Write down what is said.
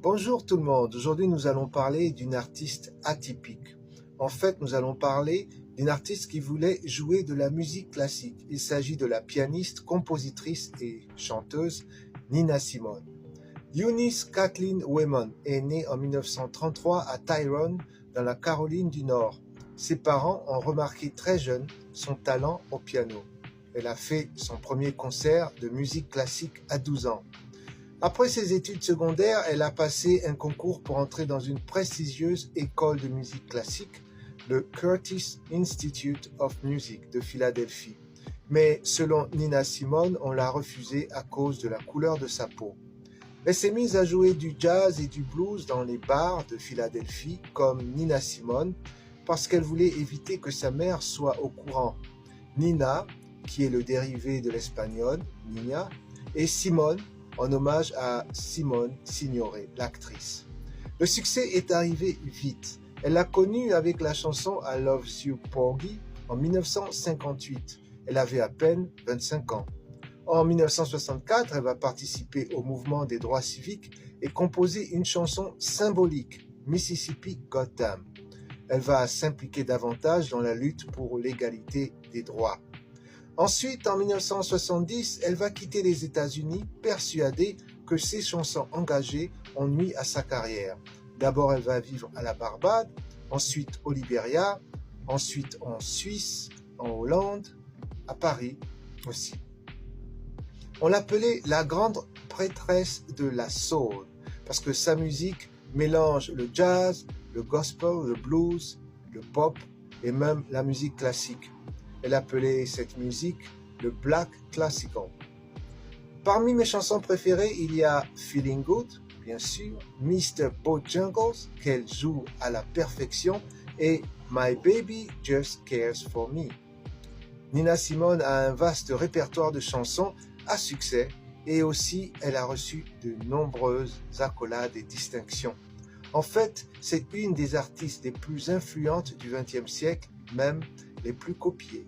Bonjour tout le monde, aujourd'hui nous allons parler d'une artiste atypique. En fait, nous allons parler d'une artiste qui voulait jouer de la musique classique. Il s'agit de la pianiste, compositrice et chanteuse Nina Simone. Eunice Kathleen Wayman est née en 1933 à Tyrone, dans la Caroline du Nord. Ses parents ont remarqué très jeune son talent au piano. Elle a fait son premier concert de musique classique à 12 ans. Après ses études secondaires, elle a passé un concours pour entrer dans une prestigieuse école de musique classique, le Curtis Institute of Music de Philadelphie. Mais selon Nina Simone, on l'a refusé à cause de la couleur de sa peau. Elle s'est mise à jouer du jazz et du blues dans les bars de Philadelphie comme Nina Simone parce qu'elle voulait éviter que sa mère soit au courant. Nina, qui est le dérivé de l'espagnol Niña, et Simone, en hommage à Simone Signoret, l'actrice. Le succès est arrivé vite. Elle l'a connue avec la chanson I Love You Porgy en 1958. Elle avait à peine 25 ans. En 1964, elle va participer au mouvement des droits civiques et composer une chanson symbolique, Mississippi Goddam. Elle va s'impliquer davantage dans la lutte pour l'égalité des droits. Ensuite, en 1970, elle va quitter les États-Unis persuadée que ses chansons engagées ont nui à sa carrière. D'abord, elle va vivre à la Barbade, ensuite au Libéria, ensuite en Suisse, en Hollande, à Paris aussi. On l'appelait la grande prêtresse de la soul parce que sa musique mélange le jazz, le gospel, le blues, le pop et même la musique classique. Elle appelait cette musique le Black Classical. Parmi mes chansons préférées, il y a Feeling Good, bien sûr, Mr. Bojangles, qu'elle joue à la perfection, et My Baby Just Cares for Me. Nina Simone a un vaste répertoire de chansons à succès et aussi elle a reçu de nombreuses accolades et distinctions. En fait, c'est une des artistes les plus influentes du XXe siècle, même les plus copiées.